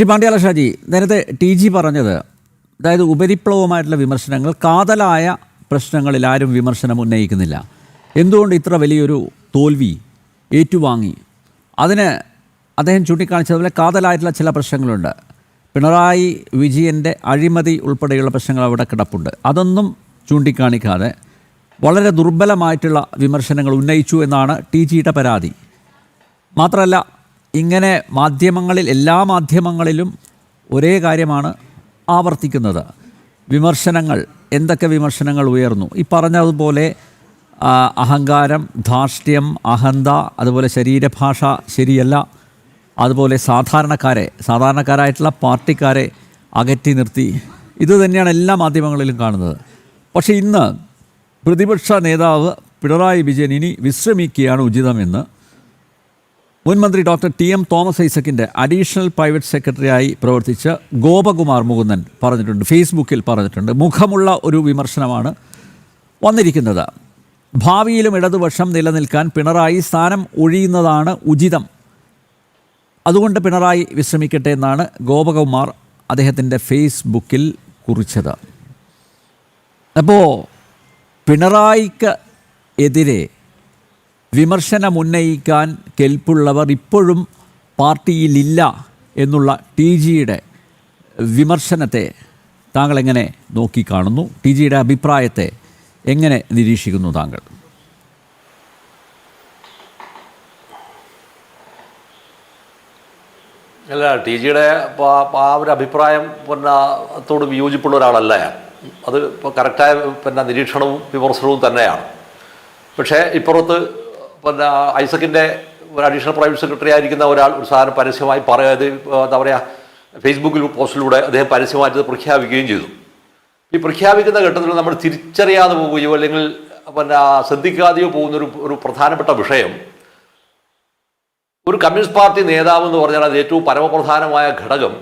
ശ്രീ പാണ്ഡ്യാല ഷാജി, നേരത്തെ TG പറഞ്ഞത്, അതായത് ഉപരിപ്ലവമായിട്ടുള്ള വിമർശനങ്ങൾ, കാതലായ പ്രശ്നങ്ങളിൽ ആരും വിമർശനം ഉന്നയിക്കുന്നില്ല. എന്തുകൊണ്ട് ഇത്ര വലിയൊരു തോൽവി ഏറ്റുവാങ്ങി? അതിന് അദ്ദേഹം ചൂണ്ടിക്കാണിച്ചതുപോലെ കാതലായിട്ടുള്ള ചില പ്രശ്നങ്ങളുണ്ട്. പിണറായി വിജയൻ്റെ അഴിമതി ഉൾപ്പെടെയുള്ള പ്രശ്നങ്ങൾ അവിടെ കിടപ്പുണ്ട്. അതൊന്നും ചൂണ്ടിക്കാണിക്കാതെ വളരെ ദുർബലമായിട്ടുള്ള വിമർശനങ്ങൾ ഉന്നയിച്ചു എന്നാണ് TGയുടെ പരാതി. മാത്രമല്ല, ഇങ്ങനെ മാധ്യമങ്ങളിൽ, എല്ലാ മാധ്യമങ്ങളിലും ഒരേ കാര്യമാണ് ആവർത്തിക്കുന്നത്. വിമർശനങ്ങൾ, എന്തൊക്കെ വിമർശനങ്ങൾ ഉയർന്നു? ഈ പറഞ്ഞതുപോലെ അഹങ്കാരം, ധാർഷ്ട്യം, അഹന്ത, അതുപോലെ ശരീരഭാഷ ശരിയല്ല, അതുപോലെ സാധാരണക്കാരായിട്ടുള്ള പാർട്ടിക്കാരെ അകറ്റി നിർത്തി, ഇത് തന്നെയാണ് എല്ലാ മാധ്യമങ്ങളിലും കാണുന്നത്. പക്ഷേ ഇന്ന് പ്രതിപക്ഷ നേതാവ് പിണറായി വിജയൻ ഇനി വിശ്രമിക്കുകയാണ് ഉചിതമെന്ന് മുൻമന്ത്രി ഡോക്ടർ TM തോമസ് ഐസക്കിൻ്റെ അഡീഷണൽ പ്രൈവറ്റ് സെക്രട്ടറിയായി പ്രവർത്തിച്ച ഗോപകുമാർ മുകുന്ദൻ പറഞ്ഞിട്ടുണ്ട്, ഫേസ്ബുക്കിൽ പറഞ്ഞിട്ടുണ്ട്. മുഖമുള്ള ഒരു വിമർശനമാണ് വന്നിരിക്കുന്നത്. ഭാവിയിലും ഇടതുപക്ഷം നിലനിൽക്കാൻ പിണറായി സ്ഥാനം ഒഴിയുന്നതാണ് ഉചിതം, അതുകൊണ്ട് പിണറായി വിശ്രമിക്കട്ടെ എന്നാണ് ഗോപകുമാർ അദ്ദേഹത്തിൻ്റെ ഫേസ്ബുക്കിൽ കുറിച്ചത്. അപ്പോൾ പിണറായിക്ക് എതിരെ വിമർശനമുന്നയിക്കാൻ കെൽപ്പുള്ളവർ ഇപ്പോഴും പാർട്ടിയിലില്ല എന്നുള്ള TGയുടെ വിമർശനത്തെ താങ്കൾ എങ്ങനെ നോക്കിക്കാണുന്നു? TGയുടെ അഭിപ്രായത്തെ എങ്ങനെ നിരീക്ഷിക്കുന്നു താങ്കൾ? അല്ല, TGയുടെ ആ ഒരു അഭിപ്രായം ത്തോട് വിയോജിപ്പുള്ള ഒരാളല്ല ഞാൻ. അത് ഇപ്പോൾ കറക്റ്റായ നിരീക്ഷണവും വിമർശനവും തന്നെയാണ്. പക്ഷേ ഇപ്പുറത്ത് ഐസക്കിൻ്റെ ഒരു അഡീഷണൽ പ്രൈവറ്റ് സെക്രട്ടറി ആയിരിക്കുന്ന ഒരാൾ ഒരു സാധനം പരസ്യമായി പറയാതെ, എന്താ പറയുക, ഫേസ്ബുക്കിൽ പോസ്റ്റിലൂടെ അദ്ദേഹം പരസ്യമായിട്ട് പ്രഖ്യാപിക്കുകയും ചെയ്തു. ഈ പ്രഖ്യാപിക്കുന്ന ഘട്ടത്തിൽ നമ്മൾ തിരിച്ചറിയാതെ പോവുകയോ അല്ലെങ്കിൽ ശ്രദ്ധിക്കാതെയോ പോകുന്നൊരു പ്രധാനപ്പെട്ട വിഷയം, ഒരു കമ്മ്യൂണിസ്റ്റ് പാർട്ടി നേതാവ് എന്ന് പറഞ്ഞാൽ അത് ഏറ്റവും പരമപ്രധാനമായ ഘടകം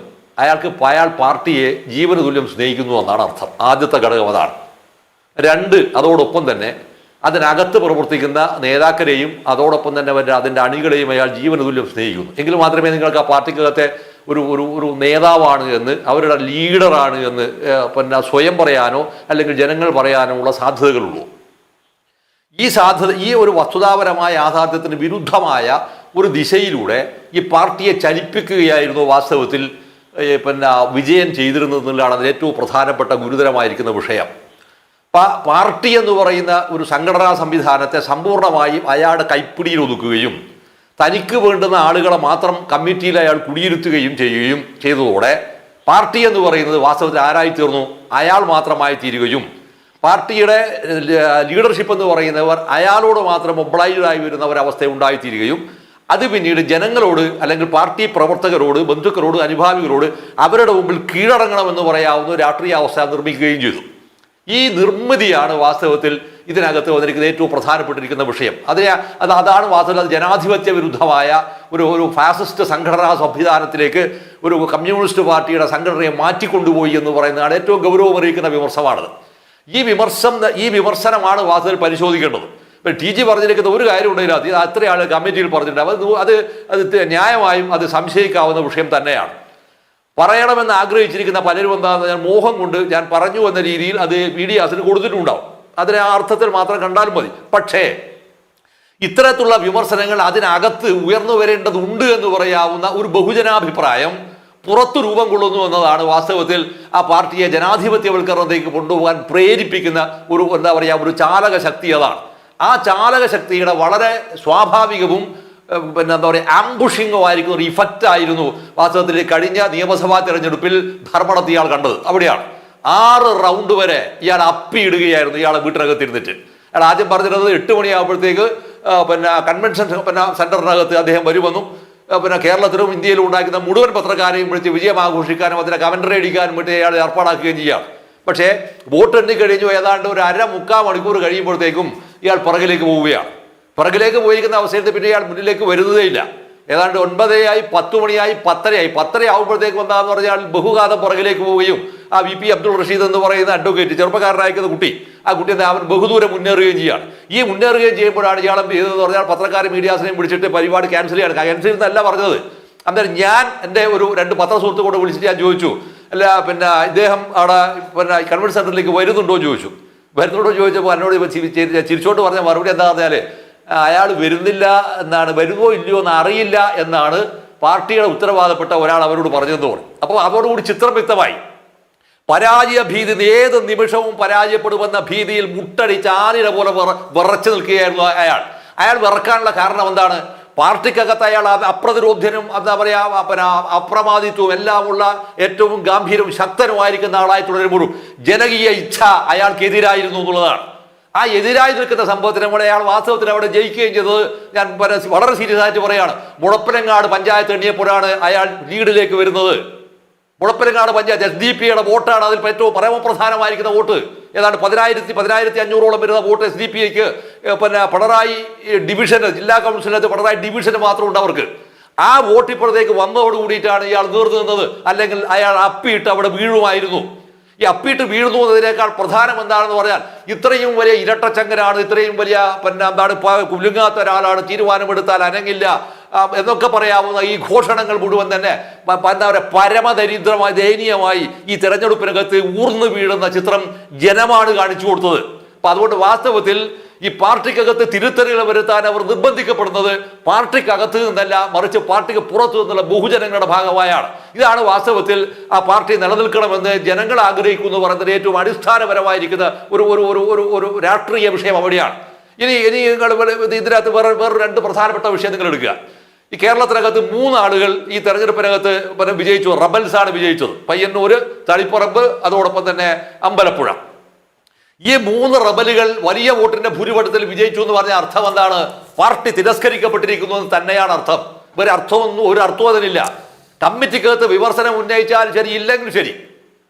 അയാൾ പാർട്ടിയെ ജീവന തുല്യം സ്നേഹിക്കുന്നു എന്നാണ് അർത്ഥം. ആദ്യത്തെ ഘടകം അതാണ്. രണ്ട്, അതോടൊപ്പം തന്നെ അതിനകത്ത് പ്രവർത്തിക്കുന്ന നേതാക്കളെയും അതോടൊപ്പം തന്നെ അതിൻ്റെ അണികളെയും അയാൾ ജീവന തുല്യം സ്നേഹിക്കുന്നു. എങ്കിൽ മാത്രമേ നിങ്ങൾക്ക് ആ പാർട്ടിക്കകത്തെ ഒരു നേതാവാണ് എന്ന്, അവരുടെ ലീഡറാണ് എന്ന് സ്വയം പറയാനോ അല്ലെങ്കിൽ ജനങ്ങൾ പറയാനോ ഉള്ള സാധ്യതകളുള്ളൂ. ഈ ഒരു വസ്തുതാപരമായ യാഥാർത്ഥ്യത്തിന് വിരുദ്ധമായ ഒരു ദിശയിലൂടെ ഈ പാർട്ടിയെ ചലിപ്പിക്കുകയായിരുന്നു വാസ്തവത്തിൽ വിജയൻ ചെയ്തിരുന്നതെന്നുള്ളതാണ് അതിൽ ഏറ്റവും പ്രധാനപ്പെട്ട ഗുരുതരമായിരിക്കുന്ന വിഷയം. പാർട്ടി എന്ന് പറയുന്ന ഒരു സംഘടനാ സംവിധാനത്തെ സമ്പൂർണ്ണമായും അയാളുടെ കൈപ്പിടിയിൽ ഒതുക്കുകയും തനിക്ക് വേണ്ടുന്ന ആളുകളെ മാത്രം കമ്മിറ്റിയിൽ അയാൾ കുടിയിരുത്തുകയും ചെയ്യുകയും ചെയ്തതോടെ പാർട്ടി എന്ന് പറയുന്നത് വാസ്തവത്തിൽ ആരായി തീർന്നു? അയാൾ മാത്രമായി തീരുകയും പാർട്ടിയുടെ ലീഡർഷിപ്പ് എന്ന് പറയുന്നവർ അയാളോട് മാത്രം ഒബ്ലൈജ്ഡായി വരുന്ന ഒരവസ്ഥ ഉണ്ടായിത്തീരുകയും അത് പിന്നീട് ജനങ്ങളോട് അല്ലെങ്കിൽ പാർട്ടി പ്രവർത്തകരോട്, ബന്ധുക്കളോട്, അനുഭാവികളോട് അവരുടെ മുമ്പിൽ കീഴടങ്ങണമെന്ന് പറയാവുന്ന രാഷ്ട്രീയ അവസ്ഥ നിർമ്മിക്കുകയും ചെയ്തു. ഈ നിർമ്മിതിയാണ് വാസ്തവത്തിൽ ഇതിനകത്ത് വന്നിരിക്കുന്ന ഏറ്റവും പ്രധാനപ്പെട്ടിരിക്കുന്ന വിഷയം. അതാണ് വാസ്തവത്തിൽ അത് ജനാധിപത്യ വിരുദ്ധമായ ഒരു ഫാസിസ്റ്റ് സംഘടനാ സംവിധാനത്തിലേക്ക് ഒരു കമ്മ്യൂണിസ്റ്റ് പാർട്ടിയുടെ സംഘടനയെ മാറ്റിക്കൊണ്ടുപോയി എന്ന് പറയുന്നതാണ് ഏറ്റവും ഗൗരവമറിയിക്കുന്ന വിമർശനമാണത്. ഈ വിമർശനമാണ് വാസ്തവത്തിൽ പരിശോധിക്കേണ്ടത്. ഇപ്പം TG പറഞ്ഞിരിക്കുന്ന ഒരു കാര്യം ഉണ്ടെങ്കിൽ അത് അത്രയാൾ കമ്മിറ്റിയിൽ പറഞ്ഞിട്ടുണ്ട്. അത് ന്യായമായും അത് സംശയിക്കാവുന്ന വിഷയം തന്നെയാണ്. പറയണമെന്ന് ആഗ്രഹിച്ചിരിക്കുന്ന പലരും എന്താണെന്ന് ഞാൻ മോഹം കൊണ്ട് ഞാൻ പറഞ്ഞു എന്ന രീതിയിൽ അത് മീഡിയാസിന് കൊടുത്തിട്ടുണ്ടാവും. അതിനെ ആ അർത്ഥത്തിൽ മാത്രം കണ്ടാലും മതി. പക്ഷേ ഇത്തരത്തിലുള്ള വിമർശനങ്ങൾ അതിനകത്ത് ഉയർന്നു വരേണ്ടതുണ്ട് എന്ന് പറയാവുന്ന ഒരു ബഹുജനാഭിപ്രായം പുറത്തു രൂപം കൊള്ളുന്നു എന്നതാണ് വാസ്തവത്തിൽ ആ പാർട്ടിയെ ജനാധിപത്യവൽക്കരണത്തേക്ക് കൊണ്ടുപോകാൻ പ്രേരിപ്പിക്കുന്ന ഒരു ചാലക ശക്തി. അതാണ് ആ ചാലക ശക്തിയുടെ വളരെ സ്വാഭാവികവും ആംബുഷിങ്ങോ ആയിരിക്കുന്ന ഒരു ഇഫക്റ്റ് ആയിരുന്നു വാസ്തവത്തിൽ കഴിഞ്ഞ നിയമസഭാ തെരഞ്ഞെടുപ്പിൽ ധർമ്മടത്ത് ഇയാൾ കണ്ടത്. അവിടെയാണ് 6 റൗണ്ട് വരെ ഇയാൾ അപ്പിയിടുകയായിരുന്നു ഇയാളെ വീട്ടിനകത്തിരുന്നിട്ട്. അയാൾ ആദ്യം പറഞ്ഞിരുന്നത് 8 മണിയാകുമ്പോഴത്തേക്ക് കൺവെൻഷൻ സെന്ററിനകത്ത് അദ്ദേഹം വരുമെന്നും കേരളത്തിലും ഇന്ത്യയിലും ഉണ്ടാക്കുന്ന മുഴുവൻ പത്രക്കാരെയും വിളിച്ച് വിജയം ആഘോഷിക്കാനും അതിനെ കമന്ററി അടിക്കാനും വേണ്ടി അയാൾ ഏർപ്പാടാക്കുകയും ചെയ്യുകയാണ്. പക്ഷേ വോട്ട് എണ്ണി കഴിഞ്ഞു ഏതാണ്ട് ഒരു 1/2-3/4 മണിക്കൂർ കഴിയുമ്പോഴത്തേക്കും ഇയാൾ പുറകിലേക്ക് പോവുകയാണ്. പുറകിലേക്ക് പോയിരിക്കുന്ന അവസരത്തിൽ പിന്നെ ഇയാൾ മുന്നിലേക്ക് വരുന്നതേയില്ല. ഏതാണ്ട് 9 10 മണിയായി 10:30 ആകുമ്പോഴത്തേക്കും എന്താണെന്ന് പറഞ്ഞാൽ ബഹുഘാതം പുറകിലേക്ക് പോവുകയും ആ VP അബ്ദുൾ റഷീദ് എന്ന് പറയുന്ന അഡ്വക്കേറ്റ്, ചെറുപ്പക്കാരനായിരിക്കുന്ന കുട്ടി, ആ കുട്ടി അവൻ ബഹുദൂരം മുന്നേറുകയും ചെയ്യുകയാണ്. ഈ മുന്നേറുകയും ചെയ്യുമ്പോഴാണ് ഇയാൾ ചെയ്തതെന്ന് പറഞ്ഞാൽ പത്രക്കാരും മീഡിയാസിനെയും പിടിച്ചിട്ട് പരിപാടി ക്യാൻസൽ ചെയ്യണം. ക്യാൻസൽ ചെയ്യുന്നതല്ല പറഞ്ഞത്, അന്നേരം ഞാൻ എൻ്റെ ഒരു 2 പത്രസുഹൃത്തുക്കളോട് വിളിച്ചിട്ട് ഞാൻ ചോദിച്ചു, അല്ല പിന്നെ ഇദ്ദേഹം അവിടെ പിന്നെ കൺവെൻഷൻ സെന്ററിലേക്ക് വരുന്നുണ്ടോ എന്ന് ചോദിച്ചു. വരുന്നുണ്ടോ ചോദിച്ചപ്പോൾ എന്നോട് ചിരിച്ചോണ്ട് പറഞ്ഞ മറുപടി എന്താ പറഞ്ഞാൽ, അയാൾ വരുന്നില്ല എന്നാണ്, വരുമോ ഇല്ലയോ എന്ന് അറിയില്ല എന്നാണ് പാർട്ടിയുടെ ഉത്തരവാദപ്പെട്ട ഒരാൾ അവരോട് പറഞ്ഞതെന്ന് പറഞ്ഞു. അപ്പോൾ അവരോടുകൂടി ചിത്രം വ്യക്തമായി. പരാജയ ഭീതി, ഏത് നിമിഷവും പരാജയപ്പെടുമെന്ന ഭീതിയിൽ മുട്ടടിച്ച് ആനിര പോലെ വിറച്ചു നിൽക്കുകയായിരുന്നു അയാൾ വിറക്കാനുള്ള കാരണം എന്താണ്? പാർട്ടിക്കകത്ത് അയാൾ അപ്രതിരോധ്യനും എന്താ പറയുക പിന്നെ അപ്രമാദിത്വവും എല്ലാമുള്ള ഏറ്റവും ഗാംഭീര്യവും ശക്തനുമായിരിക്കുന്ന ആളായി തുടരുമ്പോഴും ജനകീയ ഇച്ഛ അയാൾക്കെതിരായിരുന്നു എന്നുള്ളതാണ്. ആ എതിരായി നിൽക്കുന്ന സംഭവത്തിന് കൂടെ അയാൾ വാസ്തവത്തിൽ അവിടെ ജയിക്കുകയും ചെയ്തത് ഞാൻ വളരെ സീരിയസ് ആയിട്ട് പറയുകയാണ്. മുഴപ്പിലങ്ങാട് പഞ്ചായത്ത് എണ്ണിയപ്പോഴാണ് അയാൾ ലീഡിലേക്ക് വരുന്നത്. മുഴപ്പിലങ്ങാട് പഞ്ചായത്ത് SDP-യുടെ വോട്ടാണ് അതിൽ ഏറ്റവും പരമപ്രധാനമായിരിക്കുന്ന വോട്ട്. ഏതാണ്ട് 15,500 വരുന്ന വോട്ട് SDP-ക്ക് പിന്നെ പിണറായി ഡിവിഷന്, ജില്ലാ കൗൺസിലിനകത്ത് പിണറായി ഡിവിഷന് മാത്രമുണ്ട് അവർക്ക്. ആ വോട്ട് ഇപ്പോഴത്തേക്ക് വന്നതോട് കൂടിയിട്ടാണ് ഇയാൾ നീർന്നു നിന്നത്. അല്ലെങ്കിൽ അയാൾ അപ്പിയിട്ട് അവിടെ വീഴുമായിരുന്നു. ഈ അപ്പിയിട്ട് വീഴുന്നു എന്നതിനേക്കാൾ പ്രധാനം എന്താണെന്ന് പറഞ്ഞാൽ, ഇത്രയും വലിയ ഇരട്ടച്ചങ്കനാണ്, ഇത്രയും വലിയ പിന്നെ എന്താണ് കുലുങ്ങാത്ത ഒരാളാണ്, തീരുമാനമെടുത്താൽ അനങ്ങില്ല എന്നൊക്കെ പറയാവുന്ന ഈ ഘോഷണങ്ങൾ മുഴുവൻ തന്നെ എന്താ പറയുക പരമദരിദ്രമായി ദയനീയമായി ഈ തെരഞ്ഞെടുപ്പിനകത്ത് ഊർന്നു വീഴുന്ന ചിത്രം ജനമാണ് കാണിച്ചു കൊടുത്തത്. അപ്പൊ അതുകൊണ്ട് വാസ്തവത്തിൽ ഈ പാർട്ടിക്കകത്ത് തിരുത്തലുകൾ വരുത്താൻ അവർ നിർബന്ധിക്കപ്പെടുന്നത് പാർട്ടിക്കകത്ത് നിന്നല്ല, മറിച്ച് പാർട്ടിക്ക് പുറത്തു നിന്നുള്ള ബഹുജനങ്ങളുടെ ഭാഗമായാണ്. ഇതാണ് വാസ്തവത്തിൽ ആ പാർട്ടി നിലനിൽക്കണമെന്ന് ജനങ്ങൾ ആഗ്രഹിക്കുന്നു പറയുന്നത് ഏറ്റവും അടിസ്ഥാനപരമായിരിക്കുന്ന ഒരു ഒരു ഒരു ഒരു ഒരു രാഷ്ട്രീയ വിഷയം അവിടെയാണ്. ഇനി നിങ്ങൾ ഇതിനകത്ത് വേറെ 2 പ്രധാനപ്പെട്ട വിഷയം നിങ്ങൾ എടുക്കുക. ഈ കേരളത്തിനകത്ത് 3 ആളുകൾ ഈ തെരഞ്ഞെടുപ്പിനകത്ത് വിജയിച്ചു. റബൽസാണ് വിജയിച്ചത്. പയ്യന്നൂര്, തളിപ്പറമ്പ്, അതോടൊപ്പം തന്നെ അമ്പലപ്പുഴ. ഈ 3 റബലുകൾ വലിയ വോട്ടിന്റെ ഭൂരിപക്ഷത്തിൽ വിജയിച്ചു എന്ന് പറഞ്ഞ അർത്ഥം എന്താണ്? പാർട്ടി തിരസ്കരിക്കപ്പെട്ടിരിക്കുന്നു എന്ന് തന്നെയാണ് അർത്ഥം. ഒരു അർത്ഥവും അതിനില്ല. കമ്മിറ്റിക്കകത്ത് വിമർശനം ഉന്നയിച്ചാലും ശരി, ഇല്ലെങ്കിലും ശരി,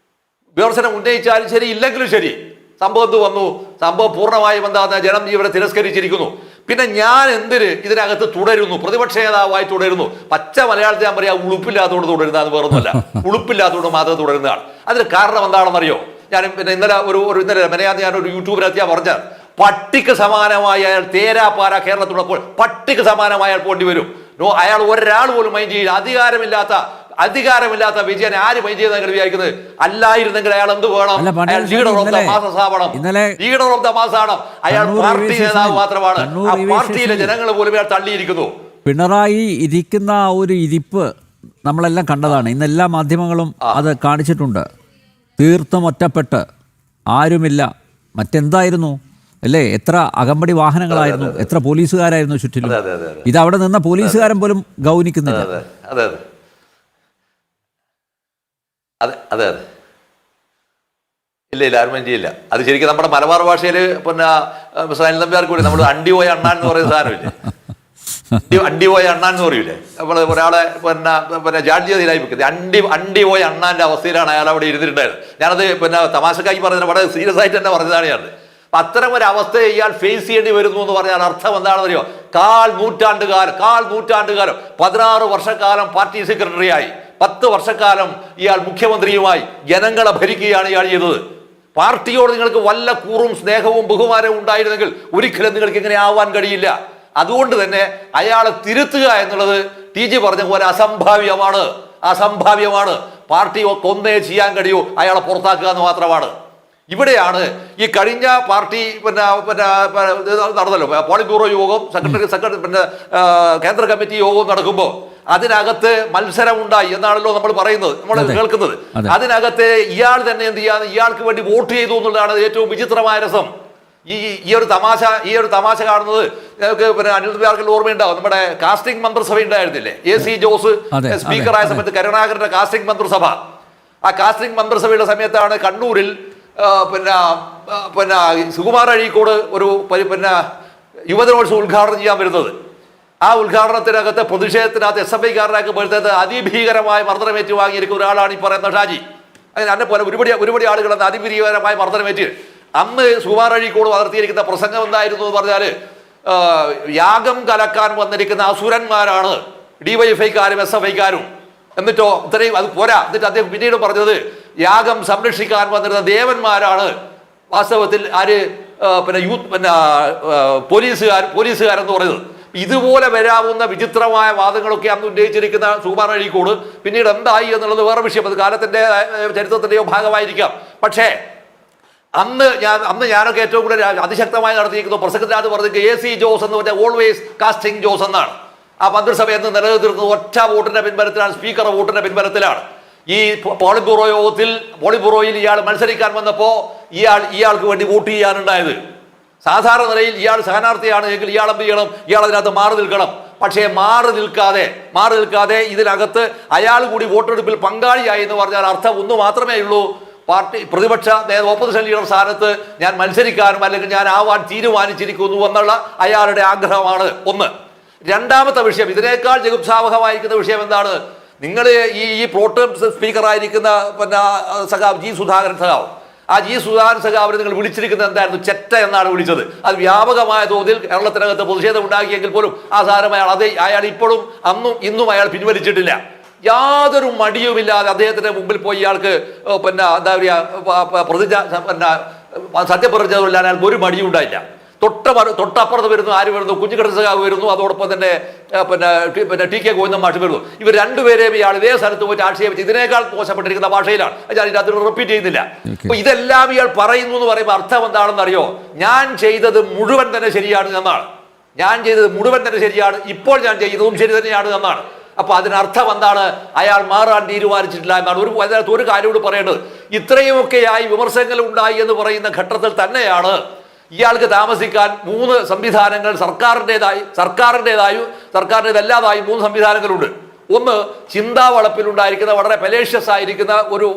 വിമർശനം ഉന്നയിച്ചാലും ശരി, ഇല്ലെങ്കിലും ശരി, സംഭവം എന്ത് വന്നു? സംഭവം പൂർണ്ണമായും എന്താ, ജനം ഇവിടെ തിരസ്കരിച്ചിരിക്കുന്നു. പിന്നെ ഞാൻ എന്തിന് ഇതിനകത്ത് തുടരുന്നു? പ്രതിപക്ഷ നേതാവായി തുടരുന്നു. പച്ച മലയാളത്തിൽ ഞാൻ പറയാം, ഉളുപ്പില്ലാത്തതുകൊണ്ട് തുടരുന്നതെന്ന് വേറൊന്നുമല്ല, ഉളുപ്പില്ലാത്തതുകൊണ്ട് മാത്രം തുടരുന്നതാണ്. അതിന് കാരണം എന്താണെന്നറിയോ? ഞാൻ പിന്നെ ഇന്നലെ മെനയാന്ന് ഞാനൊരു യൂട്യൂബിലെത്തിയാ പറഞ്ഞത്, പട്ടിക്ക് സമാനമായ അയാൾ തേരാപ്പാര കേരളത്തിലുള്ളപ്പോൾ പട്ടിക്ക് സമാനമായ അയാൾ പോണ്ടി വരും. അയാൾ ഒരാൾ പോലും മൈൻഡ് ചെയ്യില്ല. അധികാരമില്ലാത്ത വിജയനെ ആര് മൈൻഡ് ചെയ്യുന്ന വിചാരിക്കുന്നത്? അല്ലായിരുന്നെങ്കിൽ അയാൾ എന്ത് വേണം? അയാൾ ലീഡർ ഓഫ് ദ മാസസ് ആവണം. ലീഡർ ഓഫ് ദ മാസ് ആണ് അയാൾ. പാർട്ടി നേതാവ് മാത്രമാണ്. ആ പാർട്ടിയിലെ ജനങ്ങൾ പോലും അയാൾ തള്ളിയിരിക്കുന്നു. പിണറായി ഇരിക്കുന്ന ഒരു ഇരിപ്പ് നമ്മളെല്ലാം കണ്ടതാണ്. ഇന്ന് എല്ലാ മാധ്യമങ്ങളും അത് കാണിച്ചിട്ടുണ്ട്. തീർത്തും ഒറ്റപ്പെട്ട്, ആരുമില്ല. മറ്റെന്തായിരുന്നു അല്ലേ? എത്ര അകമ്പടി വാഹനങ്ങളായിരുന്നു, എത്ര പോലീസുകാരായിരുന്നു ചുറ്റിലും. ഇത് അവിടെ നിന്ന പോലീസുകാരൻ പോലും ഗൗനിക്കുന്നില്ല. അതെ ഇല്ല, ആരും ചെയ്യില്ല. അത് ശരിക്കും നമ്മുടെ മലബാർ ഭാഷയിൽ പിന്നെ സൈൻ നമ്പ്യാർ കൂടി നമ്മൾ അണ്ടി പോയ അണ്ണാൻ എന്ന് പറയുന്ന സാധനമില്ലേ, അണ്ടി പോയ അണ്ണാൻ എന്ന് പറയൂലേ, നമ്മൾ ഒരാളെ പിന്നെ ജാഡ്ജിയായി വെക്കുന്നത് അണ്ടി പോയ അണ്ണാന്റെ അവസ്ഥയിലാണ് അയാൾ അവിടെ ഇരുന്നിട്ടുണ്ടായത്. ഞാനത് പിന്നെ തമാശക്കായി പറഞ്ഞത് വളരെ സീരിയസ് ആയിട്ട് തന്നെ പറഞ്ഞതാണ് ഞാൻ. അത്തരം ഒരു അവസ്ഥയെ ഇയാൾ ഫേസ് ചെയ്യേണ്ടി വരുന്നു എന്ന് പറഞ്ഞാൽ അർത്ഥം എന്താണെന്ന് അറിയോ? കാൽ നൂറ്റാണ്ടുകാലം 16 വർഷക്കാലം പാർട്ടി സെക്രട്ടറിയായി, 10 വർഷക്കാലം ഇയാൾ മുഖ്യമന്ത്രിയുമായി ജനങ്ങളെ ഭരിക്കുകയാണ് ഇയാൾ ചെയ്തത്. പാർട്ടിയോട് നിങ്ങൾക്ക് വല്ല കൂറും സ്നേഹവും ബഹുമാനവും ഉണ്ടായിരുന്നെങ്കിൽ ഒരിക്കലും നിങ്ങൾക്ക് ഇങ്ങനെ ആവാൻ കഴിയില്ല. അതുകൊണ്ട് തന്നെ അയാളെ തിരുത്തുക എന്നുള്ളത് TG പറഞ്ഞ പോലെ അസംഭാവ്യമാണ്. പാർട്ടി ഒന്നേ ചെയ്യാൻ കഴിയൂ, അയാളെ പുറത്താക്കുക എന്ന് മാത്രമാണ്. ഇവിടെയാണ് ഈ കഴിഞ്ഞ പാർട്ടി പിന്നെ നടന്നല്ലോ, പോളിറ്റ് ബ്യൂറോ യോഗം, സെക്രട്ടറി പിന്നെ കേന്ദ്ര കമ്മിറ്റി യോഗവും നടക്കുമ്പോൾ അതിനകത്ത് മത്സരം ഉണ്ടായി എന്നാണല്ലോ നമ്മൾ പറയുന്നത്, നമ്മൾ കേൾക്കുന്നത്. അതിനകത്ത് ഇയാൾ തന്നെ എന്ത് ചെയ്യാന്ന് ഇയാൾക്ക് വേണ്ടി വോട്ട് ചെയ്തു എന്നുള്ളതാണ് ഏറ്റവും വിചിത്രമായ രസം. ഈ ഒരു തമാശ കാണുന്നത് ഞങ്ങൾക്ക് പിന്നെ അനിൽ ഓർമ്മയുണ്ടാവും. നമ്മുടെ കാസ്റ്റിംഗ് മന്ത്രിസഭ ഉണ്ടായിരുന്നില്ലേ, AC ജോസ് സ്പീക്കറായ സമയത്ത് കരുണാകരന്റെ കാസ്റ്റിംഗ് മന്ത്രിസഭ. ആ കാസ്റ്റിംഗ് മന്ത്രിസഭയുടെ സമയത്താണ് കണ്ണൂരിൽ പിന്നെ സുകുമാർ അഴീക്കോട് ഒരു പിന്നെ യുവജനോത്സവം ഉദ്ഘാടനം ചെയ്യാൻ വരുന്നത്. ആ ഉദ്ഘാടനത്തിനകത്ത് പ്രതിഷേധത്തിനകത്ത് SFIക്കാരനാക്കി വരുന്നത് അതിഭീകരമായ മർദ്ദനമേറ്റ് വാങ്ങിയിരിക്കുന്ന ഒരാളാണ് ഈ പറയുന്ന ഷാജി. അതിനെ പോലെ ഒരുപാട് ആളുകൾ അന്ന് അതിഭീകരമായ മർദ്ദനമേറ്റ്. അന്ന് സുകുമാർ അഴീക്കോട് വളർത്തിയിരിക്കുന്ന പ്രസംഗം എന്തായിരുന്നു എന്ന് പറഞ്ഞാൽ, യാഗം കലക്കാൻ വന്നിരിക്കുന്ന അസുരന്മാരാണ് DYFIക്കാരും SFIക്കാരും. എന്നിട്ടോ ഇത്രയും അത് പോരാ. എന്നിട്ട് അദ്ദേഹം പിന്നീട് പറഞ്ഞത്, യാഗം സംരക്ഷിക്കാൻ വന്നിരുന്ന ദേവന്മാരാണ് വാസ്തവത്തിൽ ആര് പിന്നെ പോലീസുകാരെന്ന് പറയുന്നത്. ഇതുപോലെ വരാവുന്ന വിചിത്രമായ വാദങ്ങളൊക്കെ അന്ന് ഉന്നയിച്ചിരിക്കുന്ന സുകുമാർ അഴീക്കോട് പിന്നീട് എന്തായി എന്നുള്ളത് വേറെ വിഷയം, അത് കാലത്തിന്റെ ചരിത്രത്തിന്റെയോ ഭാഗമായിരിക്കാം. പക്ഷേ അന്ന് ഞാനൊക്കെ ഏറ്റവും കൂടുതൽ അതിശക്തമായി നടത്തിയിരിക്കുന്നു പ്രസംഗത്തിനകത്ത് പറഞ്ഞത് AC ജോസ് എന്ന് പറഞ്ഞാൽ ഓൾവേസ് കാസ്റ്റിംഗ് ജോസ് എന്നാണ്. ആ മന്ത്രിസഭ എന്ന് നിലനിർത്തുന്നത് ഒറ്റ വോട്ടിന്റെ പിൻബലത്തിലാണ്, സ്പീക്കർ വോട്ടിന്റെ പിൻബലത്തിലാണ്. ഈ പോളിറ്റ്ബ്യൂറോയിൽ ഇയാൾ മത്സരിക്കാൻ വന്നപ്പോൾ ഇയാൾക്ക് വേണ്ടി വോട്ട് ചെയ്യാനുണ്ടായത്. സാധാരണ നിലയിൽ ഇയാൾ സ്ഥാനാർത്ഥിയാണ് എങ്കിൽ ഇയാൾ എന്ത് ചെയ്യണം, ഇയാൾ അതിനകത്ത് മാറി നിൽക്കണം. പക്ഷേ മാറി നിൽക്കാതെ ഇതിനകത്ത് അയാൾ കൂടി വോട്ടെടുപ്പിൽ പങ്കാളിയായി എന്ന് പറഞ്ഞാൽ അർത്ഥം ഒന്ന് മാത്രമേ ഉള്ളൂ, പാർട്ടി പ്രതിപക്ഷ ഓപ്പോസിഷൻ ലീഡർ സ്ഥാനത്ത് ഞാൻ മത്സരിക്കാനും അല്ലെങ്കിൽ ഞാൻ ആവാൻ തീരുമാനിച്ചിരിക്കുന്നു എന്നുള്ള അയാളുടെ ആഗ്രഹമാണ് ഒന്ന്. രണ്ടാമത്തെ വിഷയം, ഇതിനേക്കാൾ ജഗുപ്സാവഹമായിരിക്കുന്ന വിഷയം എന്താണ്, നിങ്ങൾ ഈ പ്രോട്ടം സ്പീക്കറായിരിക്കുന്ന സഖാവ് G. സുധാകരൻ സഖാവ്, ആ G. സുധാകരൻ സഖാവിനെ നിങ്ങൾ വിളിച്ചിരിക്കുന്നത് എന്തായിരുന്നു? ചെറ്റ എന്നാണ് വിളിച്ചത്. അത് വ്യാപകമായ തോതിൽ കേരളത്തിനകത്ത് പ്രതിഷേധം ഉണ്ടാക്കിയെങ്കിൽ പോലും ആ സാധനം അയാൾ ഇപ്പോഴും ഇന്നും അയാൾ പിൻവലിച്ചിട്ടില്ല. യാതൊരു മടിയുമില്ലാതെ അദ്ദേഹത്തിന്റെ മുമ്പിൽ പോയി ഇയാൾക്ക് എന്താ പറയുക സത്യപ്രതിജ്ഞ ചൊല്ലാൻ അയാൾക്ക് ഒരു മടിയും ഉണ്ടായില്ല. തൊട്ടപ്പുറത്ത് വരുന്നു, ആര് വരുന്നു? കുഞ്ഞിക്കട സഖാവ് വരുന്നു, അതോടൊപ്പം തന്നെ T.K. ഗോവിന്ദൻ മാഷ് വരുന്നു. ഇവർ രണ്ടുപേരെയും ഇയാൾ ഇതേ സ്ഥലത്ത് പോയിട്ട് ആക്ഷേപിച്ച് ഇതിനേക്കാൾ മോശപ്പെട്ടിരിക്കുന്ന ഭാഷയിലാണ്, ഞാൻ ഇതിനകത്ത് റിപ്പീറ്റ് ചെയ്യുന്നില്ല. അപ്പൊ ഇതെല്ലാം ഇയാൾ പറയുന്നു എന്ന് പറയുമ്പോൾ അർത്ഥം എന്താണെന്ന് അറിയോ? ഞാൻ ചെയ്തത് മുഴുവൻ തന്നെ ശരിയാണ് എന്നാണ്. ഇപ്പോൾ ഞാൻ ചെയ്യുന്നതും ശരി തന്നെയാണ് എന്നാണ്. അപ്പൊ അതിനർത്ഥം എന്താണ്? അയാൾ മാറാൻ തീരുമാനിച്ചിട്ടില്ല എന്നാണ്. അതിനകത്ത് ഒരു കാര്യം കൂടി പറയേണ്ടത്, ഇത്രയുമൊക്കെയായി വിമർശനങ്ങൾ ഉണ്ടായി എന്ന് പറയുന്ന ഘട്ടത്തിൽ തന്നെയാണ് ഇയാൾക്ക് താമസിക്കാൻ 3 സംവിധാനങ്ങൾ സർക്കാരിൻ്റെതല്ലാതായി 3 സംവിധാനങ്ങളുണ്ട്. ഒന്ന്, ചിന്താവളപ്പിലുണ്ടായിരിക്കുന്ന വളരെ പെലേഷ്യസ് ആയിരിക്കുന്ന ഒരു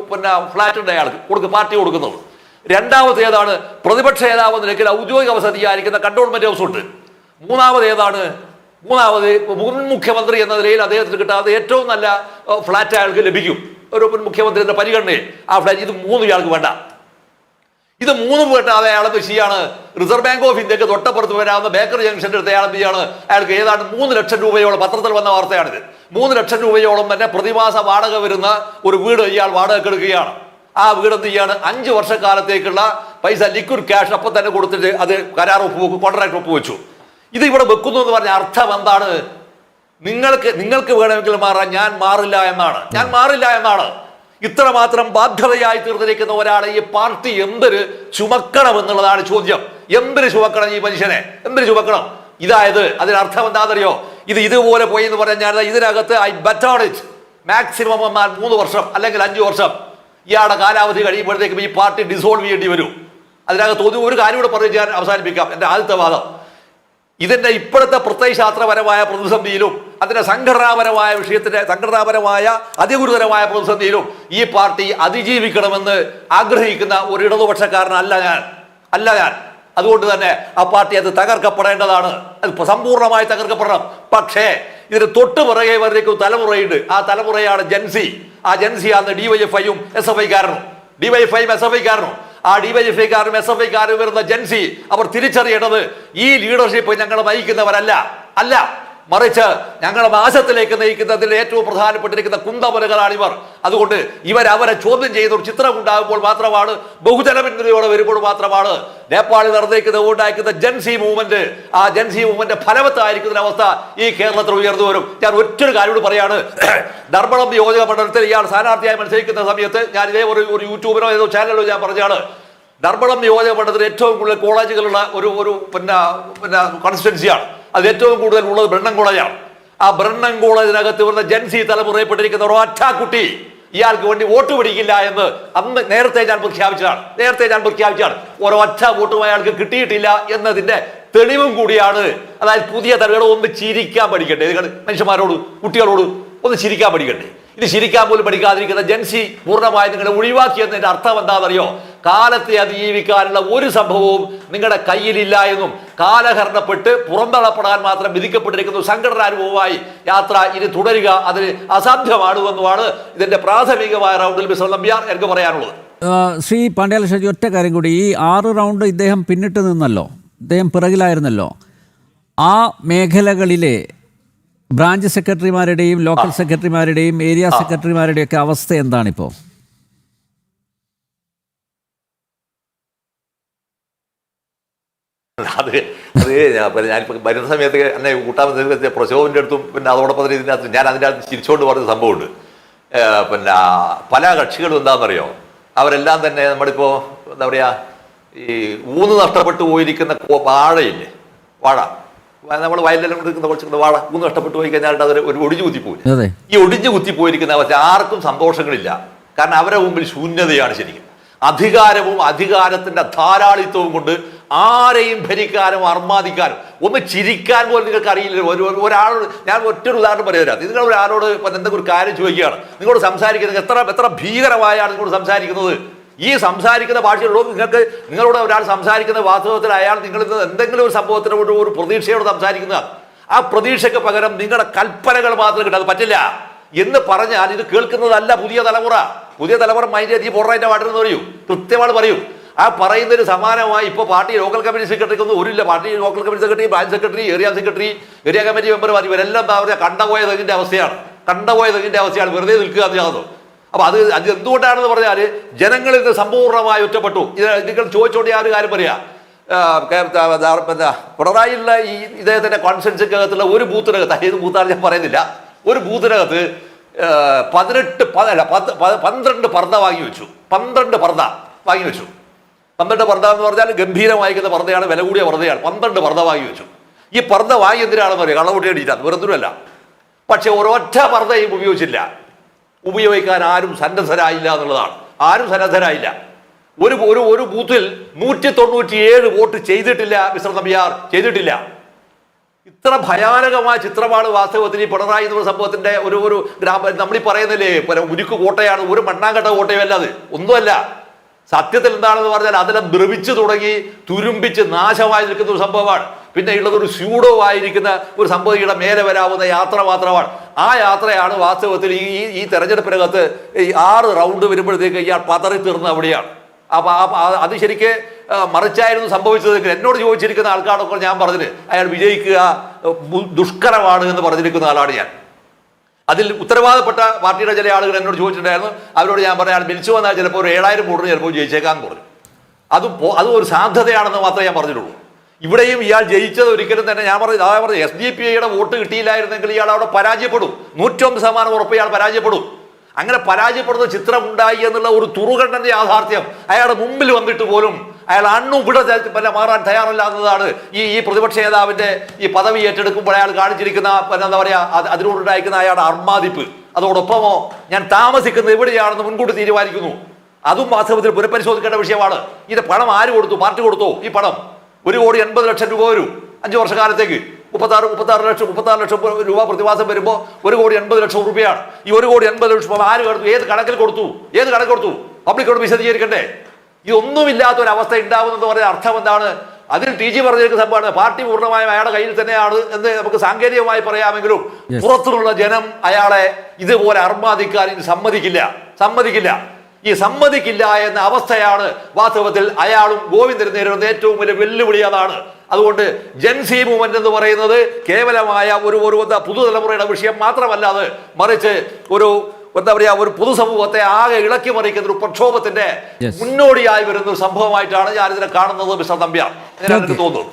ഫ്ലാറ്റ് ഉണ്ട് അയാൾക്ക് പാർട്ടി കൊടുക്കുന്നത്. രണ്ടാമത്തേതാണ് പ്രതിപക്ഷ നേതാവ് നിലയ്ക്ക് ഔദ്യോഗിക വസതിയായിരിക്കുന്ന കണ്ടോൺമെന്റ് ഹൗസ് ഉണ്ട്. മൂന്നാമത് മുൻ മുഖ്യമന്ത്രി എന്ന നിലയിൽ അദ്ദേഹത്തിന് കിട്ടാതെ ഏറ്റവും നല്ല ഫ്ലാറ്റ് അയാൾക്ക് ലഭിക്കും ഒരു മുൻ മുഖ്യമന്ത്രിയുടെ പരിഗണനയിൽ. ആ ഫ്ലാറ്റ് ഇത് 3 ഇയാൾക്ക് വേണ്ട. ഇത് 3 വേണ്ടാതെ അയാൾ ചെയ്യാണ് റിസർവ് ബാങ്ക് ഓഫ് ഇന്ത്യക്ക് തൊട്ടപ്പുറത്ത് വരാവുന്ന ബേക്കർ ജംഗ്ഷൻ്റെ അടുത്ത് അയാൾ ചെയ്യാണ് അയാൾക്ക് ഏതാണ്ട് 3 ലക്ഷം രൂപയോളം, പത്രത്തിൽ വന്ന വാർത്തയാണിത്, 3 ലക്ഷം രൂപയോളം തന്നെ പ്രതിമാസ വാടക വരുന്ന ഒരു വീട് ഇയാൾ വാടകയ്ക്ക് എടുക്കുകയാണ്. ആ വീട് എന്ത് ചെയ്യാണ് 5 വർഷക്കാലത്തേക്കുള്ള പൈസ ലിക്വിഡ് ക്യാഷ് അപ്പം തന്നെ കൊടുത്തിട്ട് അത് കോൺട്രാക്ട് ഒപ്പുവെച്ചു. ഇത് ഇവിടെ വെക്കുന്നു എന്ന് പറഞ്ഞ അർത്ഥം എന്താണ്? നിങ്ങൾക്ക് വേണമെങ്കിൽ മാറാൻ, ഞാൻ മാറില്ല എന്നാണ്. ഇത്രമാത്രം ബാധ്യതയായി തീർന്നിരിക്കുന്ന ഒരാളെ ഈ പാർട്ടി എന്തൊരു ചുമക്കണം എന്നുള്ളതാണ് ചോദ്യം. എന്തിനു ചുമക്കണം ഈ മനുഷ്യനെ? എന്തിനു ചുമക്കണം? ഇതായത് അതിനർത്ഥം എന്താണെന്നറിയോ? ഇതുപോലെ പോയി എന്ന് പറഞ്ഞാൽ ഇതിനകത്ത് I bet on it maximum എന്നാൽ 3 വർഷം അല്ലെങ്കിൽ 5 വർഷം ഇയാളുടെ കാലാവധി കഴിയുമ്പോഴത്തേക്കും ഈ പാർട്ടി ഡിസോൾവ് ചെയ്യേണ്ടി വരും. അതിനകത്ത് ഒരു കാര്യം കൂടെ പറഞ്ഞ് ഞാൻ അവസാനിപ്പിക്കാം എൻ്റെ ആദ്യത്തെ വാദം. ഇതിന്റെ ഇപ്പോഴത്തെ പ്രത്യയശാസ്ത്രപരമായ പ്രതിസന്ധിയിലും അതിന്റെ സംഘടനാപരമായ അതിഗുരുതരമായ പ്രതിസന്ധിയിലും ഈ പാർട്ടി അതിജീവിക്കണമെന്ന് ആഗ്രഹിക്കുന്ന ഒരു ഇടതുപക്ഷക്കാരനല്ല ഞാൻ. അതുകൊണ്ട് തന്നെ ആ പാർട്ടി അത് തകർക്കപ്പെടേണ്ടതാണ്, അത് സമ്പൂർണ്ണമായി തകർക്കപ്പെടണം. പക്ഷേ ഇതിന് തൊട്ട് പുറകെ വരേക്കും തലമുറയുണ്ട്. ആ തലമുറയാണ് ജൻസി. ആ ജൻസിയാണ് DYFIയും SFIക്കാരനും. ആ DYFIക്കാരും SFIക്കാരും വരുന്ന ജൻസി അവർ തിരിച്ചറിയേണ്ടത് ഈ ലീഡർഷിപ്പ് ഞങ്ങളെ നയിക്കുന്നവരല്ല, മറിച്ച് ഞങ്ങളുടെ നാശത്തിലേക്ക് നയിക്കുന്നതിൽ ഏറ്റവും പ്രധാനപ്പെട്ടിരിക്കുന്ന കുന്തമുനകളാണ് ഇവർ. അതുകൊണ്ട് അവരെ ചോദ്യം ചെയ്യുന്ന ഒരു ചിത്രം ഉണ്ടാകുമ്പോൾ മാത്രമാണ്, ബഹുജന പിന്തുണയോടെ വരുമ്പോൾ മാത്രമാണ് നേപ്പാളിൽ ഉണ്ടായിരിക്കുന്ന ജൻസി മൂവ്മെന്റ്, ആ ജൻസി മൂവ്മെന്റ് ഫലവത്തായിരിക്കുന്ന അവസ്ഥ ഈ കേരളത്തിൽ ഉയർന്നു വരും. ഞാൻ ഒറ്റൊരു കാര്യം പറയാണ്. ധർമ്മടം നിയോജക മണ്ഡലത്തിൽ ഇയാൾ സ്ഥാനാർത്ഥിയായി മത്സരിക്കുന്ന സമയത്ത് ഞാൻ ഇതേ ഒരു യൂട്യൂബിലോ ഏതോ ചാനലിലോ ഞാൻ പറഞ്ഞാണ്, ധർമ്മടം നിയോജക മണ്ഡലത്തിൽ ഏറ്റവും കൂടുതൽ കോളേജുകളുള്ള ഒരു കോൺസ്റ്റിറ്റ്യുവൻസിയാണ്. അത് ഏറ്റവും കൂടുതൽ ഉള്ളത് ബ്രണ്ണൻ കോളേജാണ്. ആ ബ്രണ്ണൻ കോളേജിനകത്ത് വരുന്ന ജൻസി തലമുറയപ്പെട്ടിരിക്കുന്ന ഒരൊറ്റ കുട്ടി ഇയാൾക്ക് വേണ്ടി വോട്ട് പിടിക്കില്ല എന്ന് നേരത്തെ ഞാൻ പ്രഖ്യാപിച്ചാണ്. ഒരൊറ്റ വോട്ടും അയാൾക്ക് കിട്ടിയിട്ടില്ല എന്നതിന്റെ തെളിവും കൂടിയാണ്. അതായത് പുതിയ തലമുറ ഒന്ന് ചിരിക്കാൻ പഠിക്കട്ടെ, മനുഷ്യന്മാരോട് കുട്ടികളോട് ഒന്ന് ചിരിക്കാൻ പഠിക്കട്ടെ. ഇത് ചിരിക്കാൻ പോലും പഠിക്കാതിരിക്കുന്ന ജൻസി പൂർണ്ണമായി നിങ്ങളെ ഒഴിവാക്കിയെന്നതിന്റെ അർത്ഥം എന്താണെന്നറിയോ? കാലത്തെ അതിജീവിക്കാനുള്ള ഒരു സംഭവവും നിങ്ങളുടെ കയ്യിലില്ല എന്നും കാലഹരണപ്പെട്ട് പുറന്തള്ളപ്പെടാൻ മാത്രം വിധിക്കപ്പെട്ടിരിക്കുന്ന സംഘടനാനുഭവമായി യാത്ര ഇനി തുടരുക അതിന് അസാധ്യമാണെന്നുമാണ് ഇതിന്റെ പ്രാഥമികമായ റൗണ്ടിൽ മിസ്റ്റർ നമ്പ്യാർ എനിക്ക് പറയാനുള്ളത്. ശ്രീ പാണ്ഡ്യാല ഷാജി, ഒറ്റ കാര്യം കൂടി, ഈ 6 റൗണ്ട് ഇദ്ദേഹം പിന്നിട്ട് നിന്നല്ലോ, ഇദ്ദേഹം പിറകിലായിരുന്നല്ലോ. ആ മേഖലകളിലെ ബ്രാഞ്ച് സെക്രട്ടറിമാരുടെയും ലോക്കൽ സെക്രട്ടറിമാരുടെയും ഏരിയ സെക്രട്ടറിമാരുടെയും ഒക്കെ അവസ്ഥ എന്താണിപ്പോൾ? അത് ഞാനിപ്പോൾ വരുന്ന സമയത്ത് എന്നെ കൂട്ടാൻ പ്രശോഭൻ്റെ അടുത്തും പിന്നെ അതോടൊപ്പം തന്നെ ഇതിനകത്ത് ഞാൻ അതിൻ്റെ അകത്ത് ചിരിച്ചുകൊണ്ട് പറഞ്ഞ സംഭവമുണ്ട്. പിന്നെ പല കക്ഷികളും എന്താണെന്നറിയോ, അവരെല്ലാം തന്നെ നമ്മളിപ്പോൾ എന്താ പറയുക, ഈ ഊന്ന് നഷ്ടപ്പെട്ടു പോയിരിക്കുന്ന വാഴയില്ലേ, വാഴ നമ്മൾ വയലിലെല്ലാം എടുക്കുന്ന കുറച്ച് വാഴ ഊന്ന് നഷ്ടപ്പെട്ടു പോയി കഴിഞ്ഞാൽ അത് ഒരു ഒടിഞ്ഞു കുത്തിപ്പോയി. ഈ ഒടിഞ്ഞു കുത്തിപ്പോയിരിക്കുന്ന അവസ്ഥ ആർക്കും സന്തോഷങ്ങളില്ല. കാരണം അവരുടെ മുമ്പിൽ ശൂന്യതയാണ് ശരിക്കും. അധികാരവും അധികാരത്തിന്റെ ധാരാളിത്വവും കൊണ്ട് ആരെയും ഭരിക്കാനും അർമാദിക്കാനും ഒന്ന് ചിരിക്കാൻ പോലും നിങ്ങൾക്ക് അറിയില്ല. ഒരാളോട് ഞാൻ ഒറ്റൊരു ഉദാഹരണം പറയാം. നിങ്ങൾ ഒരാളോട് എന്തെങ്കിലും ഒരു കാര്യം ചോദിക്കുകയാണ്, നിങ്ങളോട് സംസാരിക്കുന്നത് എത്ര ഭീകരമായാണ് നിങ്ങളോട് സംസാരിക്കുന്നത്. ഈ സംസാരിക്കുന്ന ഭാഷയോടോ നിങ്ങളോട് ഒരാൾ സംസാരിക്കുന്ന വാസ്തവത്തിൽ അയാൾ നിങ്ങളിൽ നിന്ന് എന്തെങ്കിലും ഒരു സംഭവത്തിനോട് ഒരു പ്രതീക്ഷയോട് സംസാരിക്കുന്നതാണ്. ആ പ്രതീക്ഷയ്ക്ക് പകരം നിങ്ങളുടെ കൽപ്പനകൾ മാത്രം കിട്ടും. അത് പറ്റില്ല എന്ന് പറഞ്ഞാൽ ഇത് കേൾക്കുന്നതല്ല പുതിയ തലമുറ. പുതിയ തലമുറ മൈൻഡ് ഈ പോറായിട്ട് പാടുന്നത് പറയൂ, കൃത്യമായിട്ട് പറയും. ആ പറയുന്നതിന് സമാനമായി ഇപ്പോൾ പാർട്ടി ലോക്കൽ കമ്മിറ്റി സെക്രട്ടറിക്കൊന്നും ഒരില്ല. Party local committee secretary, branch secretary, area committee മെമ്പർമാർ ഇവരെല്ലാം അവരെ കണ്ടപോയ തെങ്ങിൻ്റെ അവസ്ഥയാണ്. വെറുതെ നിൽക്കുക എന്ന്. അപ്പൊ അത് എന്തുകൊണ്ടാണെന്ന് പറഞ്ഞാൽ ജനങ്ങളിൽ നിന്ന് സമ്പൂർണ്ണമായി ഒറ്റപ്പെട്ടു. ഇത് നിങ്ങൾ ചോദിച്ചോണ്ട് ഞാൻ ഒരു കാര്യം പറയാം. പിണറായിയുള്ള ഈ ഇദ്ദേഹത്തിന്റെ കോൺഫറൻസിനകത്തുള്ള ഒരു ബൂത്തിനകത്ത്, ഏത് ബൂത്താണ് ഞാൻ പറയുന്നില്ല, ഒരു ബൂത്തിനകത്ത് 12 പർദ്ദ വാങ്ങി വെച്ചു. 12 പർദ്ദ വാങ്ങി വെച്ചു. 12 പർദ്ദ എന്ന് പറഞ്ഞാൽ ഗംഭീരമായിരിക്കുന്ന പർദ്ദയാണ്, വില കൂടിയ പർദ്ദയാണ്. 12 പർദ്ദ വാങ്ങി വെച്ചു. ഈ പർദ്ദ വാങ്ങി എന്തിനാണെന്ന് പറയാം, കള്ളകുട്ടി അടിച്ചാൽ വെറുതൊന്നുമല്ല. പക്ഷെ ഒരൊറ്റ പർദ്ദയും ഉപയോഗിച്ചില്ല. ഉപയോഗിക്കാൻ ആരും സന്നദ്ധരായില്ല എന്നുള്ളതാണ്. ആരും സന്നദ്ധരായില്ല. ഒരു ബൂത്തിൽ 197 വോട്ട് ചെയ്തിട്ടില്ല മിസ്റ്റർ നമ്പ്യാർ, ചെയ്തിട്ടില്ല. ഇത്ര ഭയാനകമായ ചിത്രമാണ് വാസ്തവത്തിൽ ഈ പിണറായി എന്ന സംഭവത്തിന്റെ ഒരു നമ്മളീ പറയുന്നില്ലേ, ഉരുക്ക് കോട്ടയാണ്, ഒരു മണ്ണാങ്കട്ട കോട്ടയല്ല, അത് ഒന്നുമല്ല. സത്യത്തിൽ എന്താണെന്ന് പറഞ്ഞാൽ അതെല്ലാം ദ്രവിച്ചു തുടങ്ങി തുരുമ്പിച്ച് നാശമായി നിൽക്കുന്ന ഒരു സംഭവമാണ്. പിന്നെ ഉള്ളത് ഒരു സ്യൂഡോ ആയിരിക്കുന്ന ഒരു സംഭവയുടെ മേലെ വരാവുന്ന യാത്ര മാത്രമാണ്. ആ യാത്രയാണ് വാസ്തവത്തിൽ ഈ തെരഞ്ഞെടുപ്പിനകത്ത് ഈ 6 റൗണ്ട് വരുമ്പോഴത്തേക്ക് ഇയാൾ പതറി തീർന്നത് അവിടെയാണ്. അപ്പൊ അത് ശരിക്ക് മറിച്ചായിരുന്നു സംഭവിച്ചത്. എന്നോട് ചോദിച്ചിരിക്കുന്ന ആൾക്കാരൊക്കെ ഞാൻ പറഞ്ഞത് അയാൾ വിജയിക്കുക ദുഷ്കരമാണ് എന്ന് പറഞ്ഞിരിക്കുന്ന ആളാണ് ഞാൻ. അതിൽ ഉത്തരവാദപ്പെട്ട പാർട്ടിയുടെ ചില ആളുകൾ എന്നോട് ചോദിച്ചിട്ടുണ്ടായിരുന്നു. അവരോട് ഞാൻ പറഞ്ഞ ആൾ വിളിച്ചു വന്നാൽ ചിലപ്പോൾ ഒരു 7000 വോട്ടിന് ചിലപ്പോൾ ജയിച്ചേക്കാന്ന് പറഞ്ഞു. അതും ഒരു സാധ്യതയാണെന്ന് മാത്രമേ ഞാൻ പറഞ്ഞിട്ടുള്ളൂ. ഇവിടെയും ഇയാൾ ജയിച്ചത് ഒരിക്കലും തന്നെ ഞാൻ പറഞ്ഞു SDPIയുടെ വോട്ട് കിട്ടിയില്ലായിരുന്നെങ്കിൽ ഇയാൾ അവിടെ പരാജയപ്പെടും. 101% ഉറപ്പ് ഇയാൾ പരാജയപ്പെടും. അങ്ങനെ പരാജയപ്പെടുന്ന ചിത്രം ഉണ്ടായി എന്നുള്ള ഒരു തുറുകണ്ടന്റെ യാഥാർത്ഥ്യം അയാളുടെ മുമ്പിൽ വന്നിട്ട് പോലും അയാൾ ഇവിടെ മാറാൻ തയ്യാറല്ലാത്തതാണ് ഈ പ്രതിപക്ഷ നേതാവിന്റെ ഈ പദവി ഏറ്റെടുക്കുമ്പോൾ അയാൾ കാണിച്ചിരിക്കുന്ന എന്താ പറയാ അതിനോടുണ്ടായിരിക്കുന്ന അയാളുടെ അർമാദിപ്പ്. അതോടൊപ്പമോ ഞാൻ താമസിക്കുന്നത് എവിടെയാണെന്ന് മുൻകൂട്ടി തീരുമാനിക്കുന്നു. അതും വാസ്തവത്തിൽ പുനഃപരിശോധിക്കേണ്ട വിഷയമാണ്. ഇത് പണം ആര് കൊടുത്തു? പാർട്ടി കൊടുത്തോ? ഈ പണം 1,80,00,000 രൂപ വരും 5 വർഷക്കാലത്തേക്ക്. 36 ലക്ഷം രൂപ പ്രതിമാസം വരുമ്പോൾ 1,80,00,000 രൂപയാണ്. ഈ 1,80,00,000 ആര് കൊടുത്തു? ഏത് കണക്കിൽ കൊടുത്തു? പബ്ലിക്കോട് വിശദീകരിക്കണ്ടേ? ഇതൊന്നുമില്ലാത്ത ഒരു അവസ്ഥ ഉണ്ടാവുന്നെന്ന് പറയുന്ന അർത്ഥം എന്താണ്? അതിൽ TG പറഞ്ഞിരിക്കുന്ന സംഭവമാണ് പാർട്ടി പൂർണ്ണമായും അയാളുടെ കയ്യിൽ തന്നെയാണ് എന്ന് നമുക്ക് സാങ്കേതികമായി പറയാമെങ്കിലും പുറത്തുള്ള ജനം അയാളെ ഇതുപോലെ അർമാദിക്കാൻ സമ്മതിക്കില്ല. ഈ സമ്മതിക്കില്ല എന്ന അവസ്ഥയാണ് വാസ്തവത്തിൽ അയാളും ഗോവിന്ദനും നേരിടുന്ന ഏറ്റവും വലിയ വെല്ലുവിളി. അതാണ്. അതുകൊണ്ട് ജൻസി മൂവ്മെന്റ് എന്ന് പറയുന്നത് കേവലമായ ഒരു പുതുതലമുറയുടെ വിഷയം മാത്രമല്ല, അത് മറിച്ച് ഒരു പൊതുസമൂഹത്തെ ആകെ ഇളക്കി മറിക്കുന്ന ഒരു പ്രക്ഷോഭത്തിന്റെ മുന്നോടിയായി വരുന്ന ഒരു സംഭവമായിട്ടാണ് ഞാൻ ഇതിനെ കാണുന്നത് മിസ്റ്റർ നമ്പ്യാർ. എനിക്ക് തോന്നുന്നു.